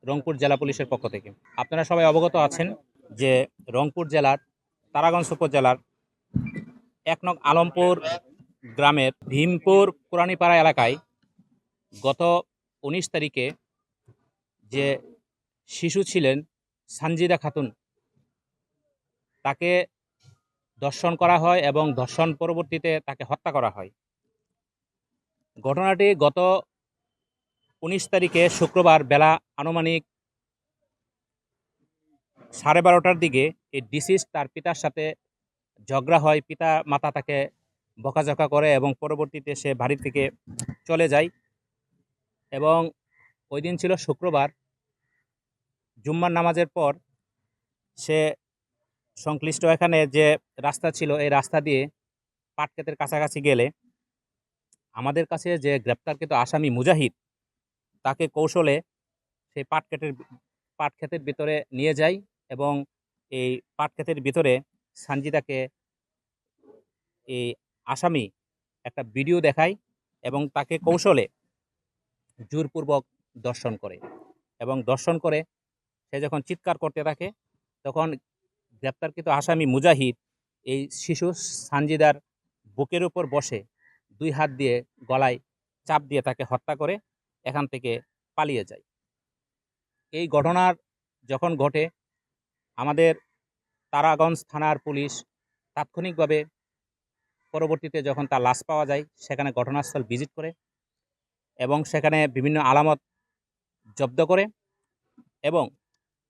রংপুর জেলা পুলিশের পক্ষ থেকে। আপনারা সবাই অবগত আছেন যে রংপুর জেলার তারাগঞ্জ উপজেলার ১ নং আলমপুর গ্রামের ভীমপুর পুরানীপাড়া এলাকায় গত ১৯ তারিখে যে শিশু ছিলেন সানজিদা খাতুন, তাকে ধর্ষণ করা হয় এবং ধর্ষণ পরবর্তীতে তাকে হত্যা করা হয়। ঘটনাটি গত ১৯ তারিখে শুক্রবার বেলা আনুমানিক 12:30টার দিকে এই ডিসিজ তার পিতার সাথে ঝগড়া হয়। পিতা মাতা তাকে বকাঝকা করে এবং পরবর্তীতে সে বাড়ি থেকে চলে যায়। এবং ওই দিন ছিল শুক্রবার, জুম্মার নামাজের পর সে সংশ্লিষ্ট এখানে যে রাস্তা ছিল এই রাস্তা দিয়ে পাটক্ষেতের কাছাকাছি গেলে আমাদের কাছে যে গ্রেপ্তারকৃত আসামি মুজাহিদ তাকে কৌশলে সেই পাটক্ষেতের ভিতরে নিয়ে যায় এবং এই পাটক্ষেতের ভিতরে সানজিদাকে এই আসামি একটা ভিডিও দেখায় এবং তাকে কৌশলে জোরপূর্বক দর্শন করে এবং দর্শন করে সে যখন চিৎকার করতে থাকে তখন গ্রেপ্তারকৃত আসামি মুজাহিদ এই শিশু সানজিদার বুকের উপর বসে ২ হাত দিয়ে গলায় চাপ দিয়ে তাকে হত্যা করে এখান থেকে পালিয়ে যায়। এই ঘটনার যখন ঘটে আমাদের তারাগঞ্জ থানার পুলিশ তাৎক্ষণিকভাবে পরবর্তীতে যখন তার লাশ পাওয়া যায় সেখানে ঘটনাস্থল ভিজিট করে এবং সেখানে বিভিন্ন আলামত জব্দ করে এবং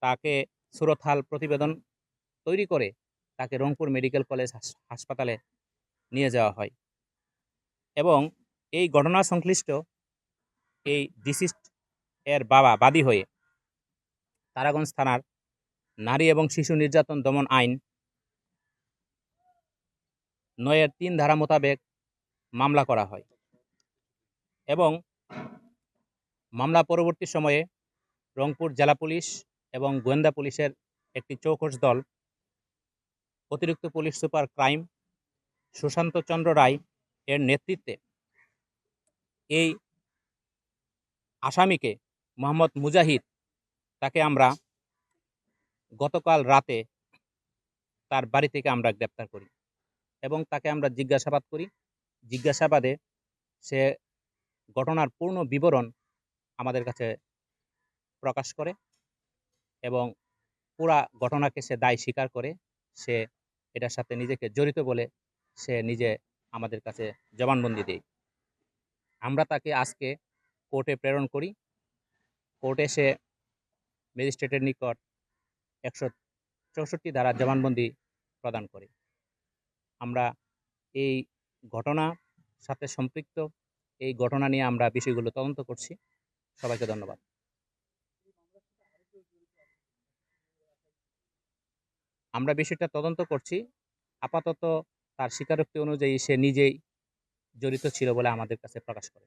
তাকে সুরতহাল প্রতিবেদন তৈরি করে তাকে রংপুর মেডিকেল কলেজ হাসপাতালে নিয়ে যাওয়া হয় এবং এই ঘটনা সংশ্লিষ্ট এই ডিসিজড এর বাদী হয়ে তারাগঞ্জ থানার নারী এবং শিশু নির্যাতন দমন আইন ৯-৩ ধারা মোতাবেক মামলা করা হয় এবং মামলা পরবর্তী সময়ে রংপুর জেলা পুলিশ এবং গোয়েন্দা পুলিশের একটি চৌকস দল অতিরিক্ত পুলিশ সুপার ক্রাইম সুশান্ত চন্দ্র রায় এর নেতৃত্বে এই আসামিকে মোহাম্মদ মুজাহিদ তাকে আমরা গতকাল রাতে তার বাড়ি থেকে আমরা গ্রেপ্তার করি এবং তাকে আমরা জিজ্ঞাসাবাদ করি। জিজ্ঞাসাবাদে সে ঘটনার পূর্ণ বিবরণ আমাদের কাছে প্রকাশ করে এবং পুরা ঘটনাকে সে দায় স্বীকার করে সে এটার সাথে নিজেকে জড়িত বলে সে নিজে আমাদের কাছে জবানবন্দি দেয়। আমরা তাকে আজকে কোর্টে প্রেরণ করি। কোর্টে সে ম্যাজিস্ট্রেটের নিকট ১৬৪ ধারা জবানবন্দি প্রদান করে। আমরা এই ঘটনার সাথে সম্পৃক্ত এই ঘটনা নিয়ে আমরা বিষয়গুলো তদন্ত করছি। সবাইকে ধন্যবাদ। আমরা বিষয়টা তদন্ত করছি। আপাতত তার স্বীকারোক্তি অনুযায়ী সে নিজেই জড়িত ছিল বলে আমাদের কাছে প্রকাশ করে।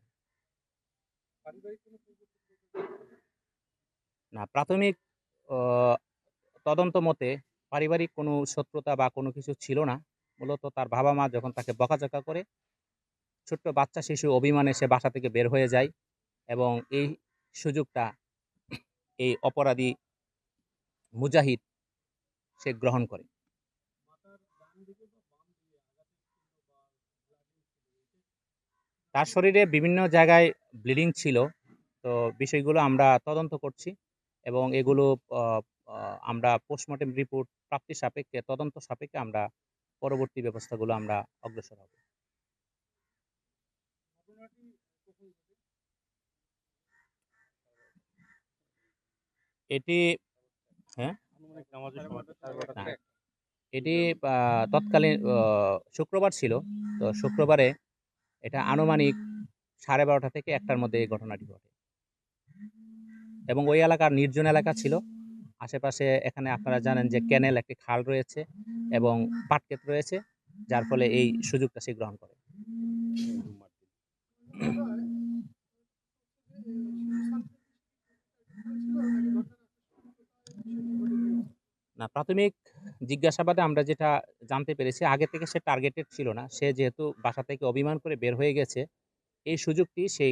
না, প্রাথমিক তদন্ত মতে পারিবারিক কোনো শত্রুতা বা কোনো কিছু ছিল না। মূলত তার বাবা মা যখন তাকে বকাঝকা করে, ছোট্ট বাচ্চা শিশু অভিমানে সে বাসা থেকে বের হয়ে যায় এবং এই সুযোগটা এই অপরাধী মুজাহিদ সে গ্রহণ করে। তার শরীরে বিভিন্ন জায়গায় ব্লিডিং ছিল। তো বিষয়গুলো আমরা তদন্ত করছি এবং এগুলো আমরা পোস্টমর্টেম রিপোর্ট প্রাপ্তি সাপেক্ষে তদন্ত সাপেক্ষে আমরা পরবর্তী ব্যবস্থাগুলো আমরা অগ্রসর হব। এটি হ্যাঁ না, এটি তৎকালীন শুক্রবার ছিল। তো শুক্রবারে এটা আনুমানিক 12:30 থেকে 1টার মধ্যে এই ঘটনাটি ঘটে এবং ওই এলাকার নির্জন এলাকা ছিল। আশেপাশে এখানে আপনারা জানেন যে ক্যানেল একটি খাল রয়েছে এবং পাটক্ষেত রয়েছে, যার ফলে এই সুযোগটা সে গ্রহণ করে। না, প্রাথমিক জিজ্ঞাসাবাদে আমরা যেটা জানতে পেরেছি আগে থেকে সে টার্গেটেড ছিল না। সে যেহেতু বাসা থেকে অভিমান করে বের হয়ে গেছে, এই সুযোগটি সেই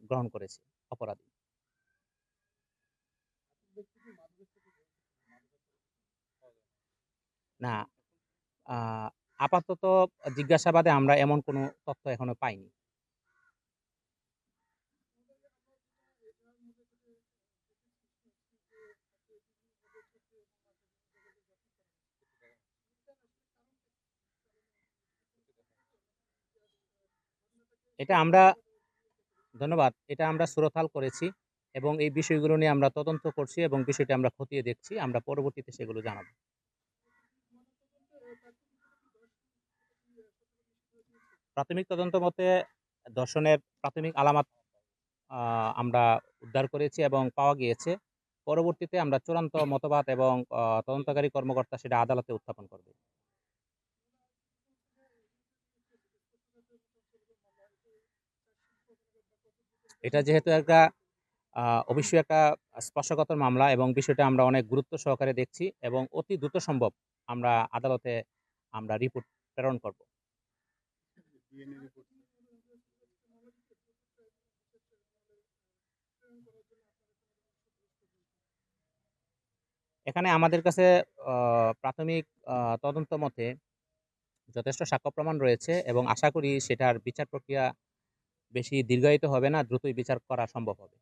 গ্রহণ করেছে অপরাধী। না, আপাতত জিজ্ঞাসাবাদে আমরা এমন কোনো তথ্য এখনো পাইনি। এটা আমরা ধন্যবাদ। এটা আমরা সুরতাল করেছি এবং এই বিষয়গুলো নিয়ে আমরা তদন্ত করছি এবং বিষয়টি আমরা খতিয়ে দেখছি। আমরা পরবর্তীতে সেগুলো জানাবো। প্রাথমিক তদন্ত মতে ধর্ষণের প্রাথমিক আলামত আমরা উদ্ধার করেছি এবং পাওয়া গিয়েছে। পরবর্তীতে আমরা চূড়ান্ত মতবাদ এবং তদন্তকারী কর্মকর্তা সেটা আদালতে উত্থাপন করবে। এটা যেহেতু একটা অবশ্যই একটা স্পর্শকাতর মামলা এবং বিষয়টা আমরা অনেক গুরুত্ব সহকারে দেখছি এবং অতি দ্রুত সম্ভব আমরা আদালতে আমরা রিপোর্ট প্রেরণ করব। এখানে আমাদের কাছে প্রাথমিক তদন্ত মতে যথেষ্ট সাক্ষ্য প্রমাণ রয়েছে এবং আশা করি সেটার বিচার প্রক্রিয়া বেশি দীর্ঘায়িত হবে না, দ্রুতই বিচার করা সম্ভব হবে।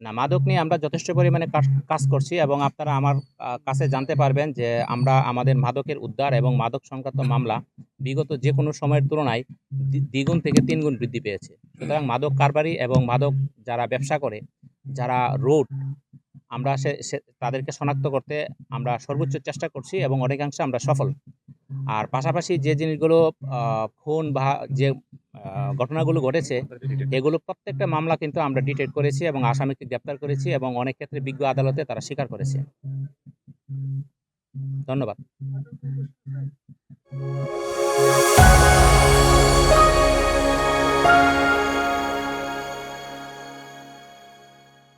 না, মাদক নিয়ে আমরা যথেষ্ট পরিমাণে কাজ করছি এবং আপনারা আমার কাছে জানতে পারবেন যে আমরা আমাদের মাদকের উদ্ধার এবং মাদক সংক্রান্ত মামলা বিগত যে কোনো সময়ের তুলনায় দ্বিগুণ থেকে ৩ গুণ বৃদ্ধি পেয়েছে। সুতরাং মাদক কারবারি এবং মাদক যারা ব্যবসা করে, যারা রুট, আমরা তাদেরকে শনাক্ত করতে আমরা সর্বোচ্চ চেষ্টা করছি এবং অনেকাংশে আমরা সফল। আর পাশাপাশি যে জিনিসগুলো খুন বা যে ঘটনাগুলো ঘটেছে এগুলো প্রত্যেকটা মামলা কিন্তু আমরা ডিটেক্ট করেছি এবং আসামিকে গ্রেপ্তার করেছি এবং অনেক ক্ষেত্রে বিজ্ঞ আদালতে তারা স্বীকার করেছে। ধন্যবাদ।